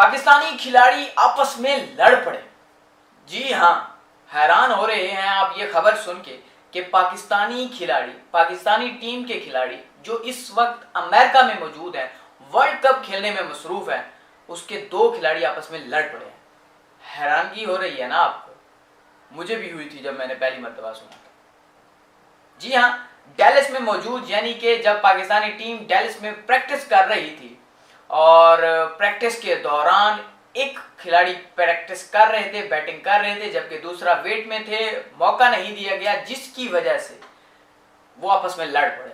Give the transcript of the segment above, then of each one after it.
पाकिस्तानी खिलाड़ी आपस में लड़ पड़े। जी हाँ, हैरान हो रहे हैं आप ये खबर सुन के कि पाकिस्तानी खिलाड़ी, पाकिस्तानी टीम के खिलाड़ी जो इस वक्त अमेरिका में मौजूद हैं, वर्ल्ड कप खेलने में मसरूफ है, उसके दो खिलाड़ी आपस में लड़ पड़े हैं। हैरानगी हो रही है ना आपको? मुझे भी हुई थी जब मैंने पहली मर्तबा सुना था। जी हाँ, डैलस में मौजूद, यानी कि जब पाकिस्तानी टीम डैलस में प्रैक्टिस कर रही थी और प्रैक्टिस के दौरान एक खिलाड़ी प्रैक्टिस कर रहे थे, बैटिंग कर रहे थे, जबकि दूसरा वेट में थे, मौका नहीं दिया गया, जिसकी वजह से वो आपस में लड़ पड़े।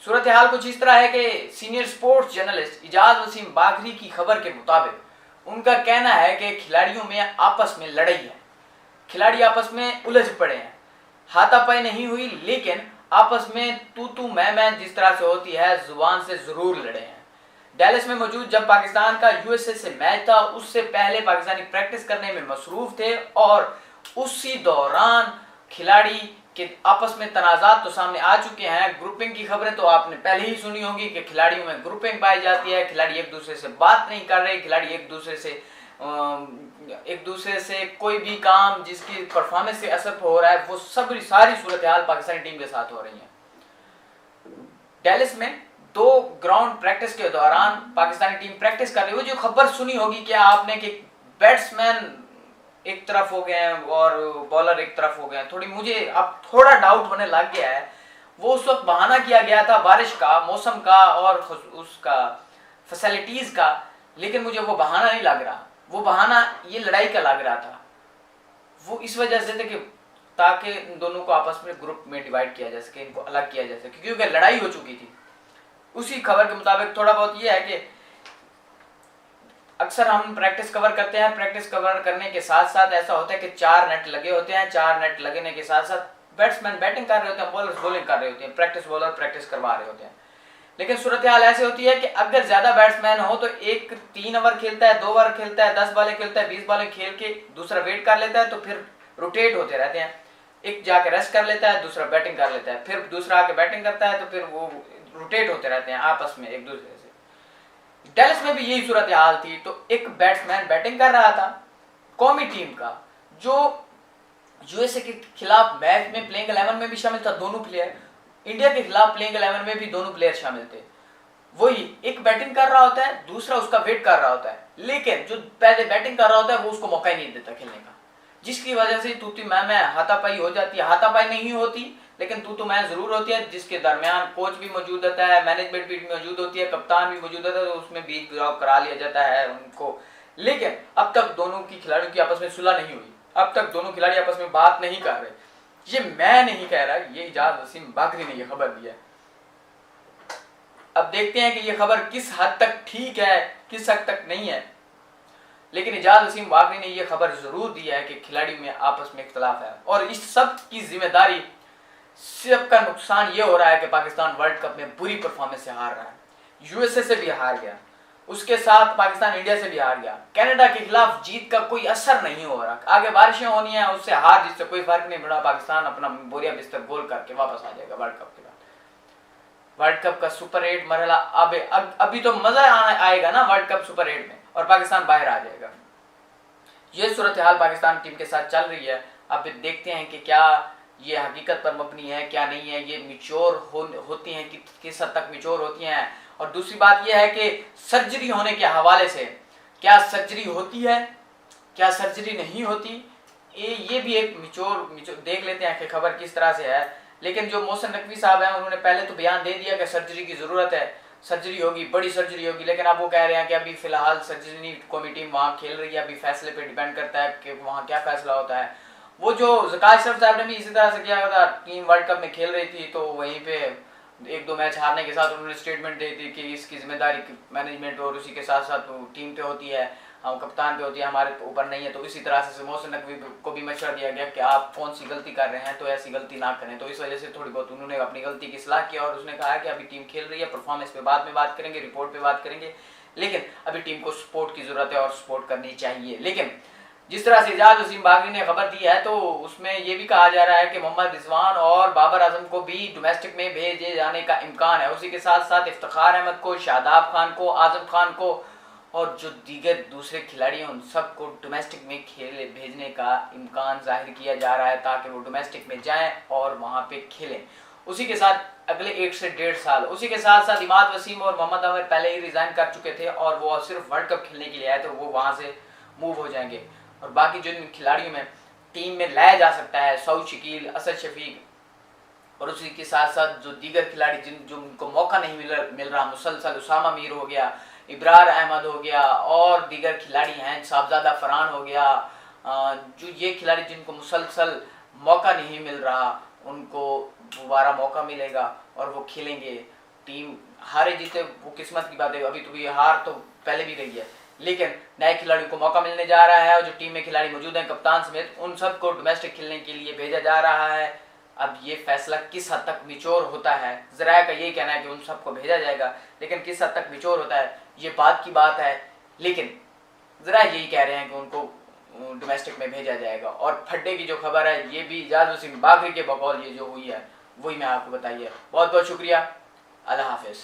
सूरत हाल कुछ इस तरह है कि senior sports journalist Ijaz Wasim Bakri की खबर के मुताबिक उनका कहना है कि खिलाड़ियों में आपस में लड़ाई है, खिलाड़ी आपस में उलझ पड़े हैं। हाथापाई नहीं हुई, लेकिन आपस में तू मैं जिस तरह से होती है, जुबान से जरूर लड़े हैं। डैलस में मौजूद जब पाकिस्तान का यूएसए से मैच था, उससे पहले पाकिस्तानी प्रैक्टिस करने में मसरूफ थे और उसी दौरान खिलाड़ी के आपस में तनाजात तो सामने आ चुके हैं। ग्रुपिंग की खबरें तो आपने पहले ही सुनी होंगी कि खिलाड़ियों में ग्रुपिंग पाई जाती है, खिलाड़ी एक दूसरे से बात नहीं कर रहे, खिलाड़ी एक दूसरे से कोई भी काम जिसकी परफॉर्मेंस से असर हो रहा है, वो सब सारी सूरत हाल पाकिस्तानी टीम के साथ हो रही है। डैलस में दो ग्राउंड प्रैक्टिस के दौरान पाकिस्तानी टीम प्रैक्टिस कर रही है। वो जो खबर सुनी होगी क्या आपने कि बैट्समैन एक तरफ हो गए हैं और बॉलर एक तरफ हो गए हैं, थोड़ी मुझे अब थोड़ा डाउट होने लग गया है। वो उस वक्त बहाना किया गया था बारिश का, मौसम का और उसका फैसिलिटीज का, लेकिन मुझे वो बहाना नहीं लग रहा, वो बहाना ये लड़ाई का लग रहा था। वो इस वजह से थे कि ताकि इन दोनों को आपस में ग्रुप में डिवाइड किया जा सके, इनको अलग किया जा सके, क्योंकि लड़ाई हो चुकी थी। उसी खबर के मुताबिक थोड़ा बहुत ये है कि अक्सर हम प्रैक्टिस कवर करते हैं, प्रैक्टिस कवर करने के साथ साथ ऐसा होता है कि 4 नेट लगे होते हैं, 4 नेट लगने के साथ साथ बैट्समैन बैटिंग कर रहे होते हैं, बॉलर्स बॉलिंग कर रहे होते हैं, प्रैक्टिस बॉलर प्रैक्टिस करवा रहे होते हैं। लेकिन सूरत हाल ऐसे होती है कि अगर ज्यादा बैट्समैन हो तो एक 3 ओवर खेलता है, 2 ओवर खेलता है, 10 बॉलें खेलता है, 20 बॉलें खेल के दूसरा वेट कर लेता है, तो फिर रोटेट होते रहते हैं। एक जाके रेस्ट कर लेता है, दूसरा बैटिंग कर लेता है, फिर दूसरा आके बैटिंग करता है, तो फिर वो रोटेट होते रहते हैं आपस में एक दूसरे से। डैलस में भी यही सूरत हाल थी। तो एक बैट्समैन बैटिंग कर रहा था कौमी टीम का, जो यूएसए के खिलाफ मैच में प्लेइंग 11 में भी शामिल था, दोनों प्लेयर। इंडिया के खिलाफ प्लेइंग 11 में भी दोनों प्लेयर शामिल थे। वही एक बैटिंग कर रहा होता है, दूसरा उसका वेट कर रहा होता है, लेकिन जो पहले बैटिंग कर रहा होता है वो उसको मौका ही नहीं देता खेलने का, जिसकी वजह से तू मैं हाथापाई हो जाती है। हाथापाई नहीं होती, लेकिन तू मैं जरूर होती है, जिसके दरमियान कोच भी मौजूद होता है, मैनेजमेंट भी मौजूद होती है, कप्तान भी मौजूद होता है, तो उसमें बीच गिराव करा लिया जाता है उनको। लेकिन अब तक दोनों की खिलाड़ियों की आपस में सुलह नहीं हुई, अब तक दोनों खिलाड़ी आपस में बात नहीं कर रहे। ये मैं नहीं कह रहा, ये इजाज वसीम बाकरी ने ये खबर दी है। अब देखते हैं कि ये खबर किस हद तक ठीक है, किस हद तक नहीं है, लेकिन इजाज वसीम बाकरी ने यह खबर जरूर दी है कि खिलाड़ियों में आपस में इख्तलाफ है। और इस सब की जिम्मेदारी, सबका नुकसान ये हो रहा है कि पाकिस्तान वर्ल्ड कप में बुरी परफॉर्मेंस से हार रहा है। यूएसए से भी हार गया, उसके साथ पाकिस्तान इंडिया से भी हार गया। कनाडा के खिलाफ जीत का कोई असर नहीं हो रहा, आगे बारिशें होनी है, उससे हार जीत से कोई फर्क नहीं पड़ा। पाकिस्तान अपना बोरिया बिस्तर गोल करके वापस आ जाएगा वर्ल्ड कप के बाद। वर्ल्ड कप का सुपर 8 मरहला अभी तो मजा आएगा ना वर्ल्ड कप सुपर 8 में, और पाकिस्तान बाहर आ जाएगा। ये सूरत हाल पाकिस्तान टीम के साथ चल रही है। अब देखते हैं कि क्या ये हकीकत पर मबनी है, क्या नहीं है, ये मिच्योर होती हैं, किस हद तक मिच्योर होती हैं। और दूसरी बात यह है कि सर्जरी होने के हवाले से, क्या सर्जरी होती है, क्या सर्जरी नहीं होती, ये भी एक मिच्योर देख लेते हैं कि खबर किस तरह से है। लेकिन जो मोहसिन नकवी साहब हैं, उन्होंने पहले तो बयान दे दिया कि सर्जरी की जरूरत है, सर्जरी होगी, बड़ी सर्जरी होगी, लेकिन अब वो कह रहे हैं कि अभी फिलहाल सर्जरी नहीं, कौमी टीम वहाँ खेल रही है, अभी फैसले पे डिपेंड करता है कि वहाँ क्या फैसला होता है। वो जो ज़कात अशरफ साहब ने भी इसी तरह से किया था, टीम वर्ल्ड कप में खेल रही थी, तो वहीं पे 1-2 मैच हारने के साथ उन्होंने स्टेटमेंट दी थी कि इसकी जिम्मेदारी मैनेजमेंट और उसी के साथ साथ टीम पे होती है, हम कप्तान पे होती है, हमारे ऊपर नहीं है। तो इसी तरह से मोहसिन नकवी को भी मशवरा दिया गया कि आप कौन सी गलती कर रहे हैं, तो ऐसी गलती ना करें। तो इस वजह से थोड़ी बहुत उन्होंने अपनी गलती की इस्लाह किया और उसने कहा कि अभी टीम खेल रही है, परफॉर्मेंस पे बाद में बात करेंगे, रिपोर्ट पे बात करेंगे, लेकिन अभी टीम को सपोर्ट की जरूरत है और सपोर्ट करनी चाहिए। लेकिन जिस तरह से इजाज वसीम बाकरी ने खबर दी है, तो उसमें यह भी कहा जा रहा है कि मोहम्मद रिजवान और बाबर आजम को भी डोमेस्टिक में भेजे जाने का इम्कान है। उसी के साथ साथ इफ्तिखार अहमद को, शादाब खान को, आजम खान को और जो दीगर दूसरे खिलाड़ी हैं उन सबको डोमेस्टिक में खेले भेजने का इम्कान जाहिर किया जा रहा है ताकि वो डोमेस्टिक में जाएं और वहाँ पे खेलें। उसी के साथ अगले 1 से 1.5 साल, उसी के साथ साथ इमाद वसीम और मोहम्मद आमिर पहले ही रिज़ाइन कर चुके थे और वो सिर्फ वर्ल्ड कप खेलने के लिए आए, तो वो वहाँ से मूव हो जाएंगे। और बाकी जिन खिलाड़ियों में टीम में लाया जा सकता है, सऊद शकील, असद शफीक और उसी के साथ साथ जो दीगर खिलाड़ी जो उनको मौका नहीं मिल रहा मुसलसल, उसामा मीर हो गया, इब्रार अहमद हो गया और दीगर खिलाड़ी हैं, साहबजादा फरहान हो गया, जो ये खिलाड़ी जिनको मुसलसल मौका नहीं मिल रहा उनको दोबारा मौका मिलेगा और वो खेलेंगे। टीम हारे जीते वो किस्मत की बात है, अभी तो ये हार तो पहले भी रही है, लेकिन नए खिलाड़ियों को मौका मिलने जा रहा है और जो टीम में खिलाड़ी मौजूद हैं कप्तान समेत उन सबको डोमेस्टिक खेलने के लिए भेजा जा रहा है। अब ये फैसला किस हद तक मिचोर होता है, ज़राए का यही कहना है कि उन सबको भेजा जाएगा, लेकिन किस हद तक मिचोर होता है ये बात की बात है, लेकिन ज़रा यही कह रहे हैं कि उनको डोमेस्टिक में भेजा जाएगा। और फड्डे की जो खबर है ये भी इजाज़ वसीम बागरी के बकौल ये जो हुई है वही मैं आपको बताइए। बहुत बहुत शुक्रिया, अल्लाह हाफिज़।